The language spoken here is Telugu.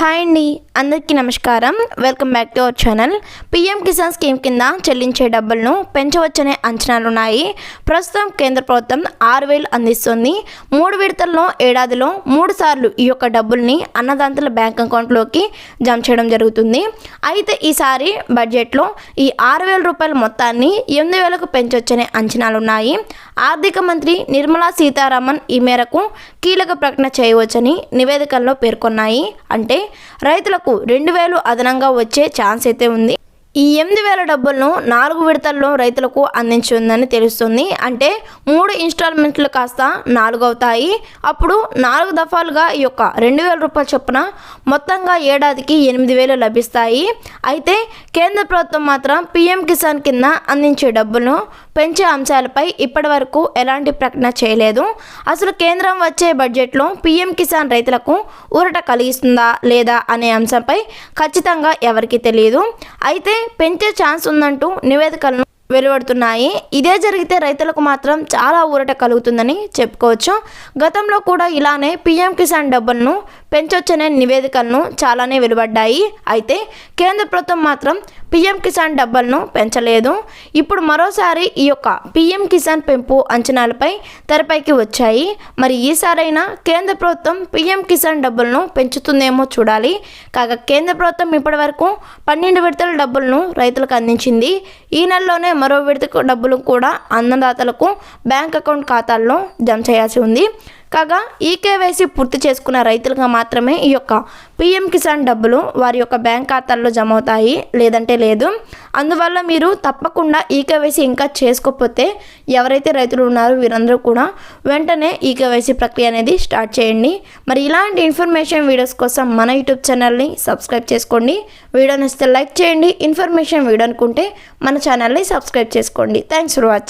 హాయ్ అండి, అందరికీ నమస్కారం. Welcome back to our channel. PM Kisan scheme కింద చెల్లించే డబ్బులను పెంచవచ్చనే అంచనాలున్నాయి. ప్రస్తుతం కేంద్ర ప్రభుత్వం 6,000 అందిస్తుంది. 3 విడతల్లో ఏడాదిలో 3 సార్లు ఈ యొక్క డబ్బుల్ని అన్నదాతల బ్యాంక్ అకౌంట్లోకి జమ చేయడం జరుగుతుంది. అయితే ఈసారి బడ్జెట్లో ఈ 6,000 రూపాయల మొత్తాన్ని 8,000కు పెంచవచ్చనే అంచనాలున్నాయి. ఆర్థిక మంత్రి నిర్మలా సీతారామన్ ఈ మేరకు కీలక ప్రకటన చేయవచ్చని నివేదికల్లో పేర్కొన్నాయి. అంటే రైతులకు 2,000 అదనంగా వచ్చే ఛాన్స్ అయితే ఉంది. ఈ 8,000 డబ్బులను 4 విడతల్లో రైతులకు అందించుందని తెలుస్తుంది. అంటే 3 ఇన్స్టాల్మెంట్లు కాస్త 4 అవుతాయి. అప్పుడు 4 దఫాలుగా ఈ యొక్క 2,000 రూపాయల చొప్పున మొత్తంగా ఏడాదికి 8,000 లభిస్తాయి. అయితే కేంద్ర ప్రభుత్వం మాత్రం పీఎం కిసాన్ కింద అందించే డబ్బులను పెంచే అంశాలపై ఇప్పటి వరకు ఎలాంటి ప్రకటన చేయలేదు. అసలు కేంద్రం వచ్చే బడ్జెట్లో పీఎం కిసాన్ రైతులకు ఊరట కలిగిస్తుందా లేదా అనే అంశంపై ఖచ్చితంగా ఎవరికీ తెలియదు. అయితే పెంచే ఛాన్స్ ఉందంటూ నివేదికలను వెలువడుతున్నాయి. ఇదే జరిగితే రైతులకు మాత్రం చాలా ఊరట కలుగుతుందని చెప్పుకోవచ్చు. గతంలో కూడా ఇలానే పీఎం కిసాన్ డబ్బులను పెంచొచ్చనే నివేదికలను చాలానే వెలువడ్డాయి. అయితే కేంద్ర ప్రభుత్వం మాత్రం పీఎం కిసాన్ డబ్బులను పెంచలేదు. ఇప్పుడు మరోసారి ఈ యొక్క పీఎం కిసాన్ పెంపు అంచనాలపై తెరపైకి వచ్చాయి. మరి ఈసారైనా కేంద్ర ప్రభుత్వం పీఎం కిసాన్ డబ్బులను పెంచుతుందేమో చూడాలి. కాగా కేంద్ర ప్రభుత్వం ఇప్పటివరకు 12 విడతల డబ్బులను రైతులకు అందించింది. ఈ నెలలోనే మరో విడత డబ్బులు కూడా అన్నదాతలకు బ్యాంక్ అకౌంట్ ఖాతాల్లో జమ చేయాల్సి ఉంది. కాగా ఈకేవైసీ పూర్తి చేసుకున్న రైతులుగా మాత్రమే ఈ యొక్క పీఎం కిసాన్ డబ్బులు వారి యొక్క బ్యాంక్ ఖాతాల్లో జమ అవుతాయి, లేదంటే లేదు. అందువల్ల మీరు తప్పకుండా ఈకేవైసీ ఇంకా చేసుకోకపోతే ఎవరైతే రైతులు ఉన్నారో వీరందరూ కూడా వెంటనే ఈకేవైసీ ప్రక్రియ అనేది స్టార్ట్ చేయండి. మరి ఇలాంటి ఇన్ఫర్మేషన్ వీడియోస్ కోసం మన యూట్యూబ్ ఛానల్ని సబ్స్క్రైబ్ చేసుకోండి. వీడియో నచ్చితే లైక్ చేయండి. ఇన్ఫర్మేషన్ వీడియో అనుకుంటే మన ఛానల్ని సబ్స్క్రైబ్ చేసుకోండి. Thanks for watching.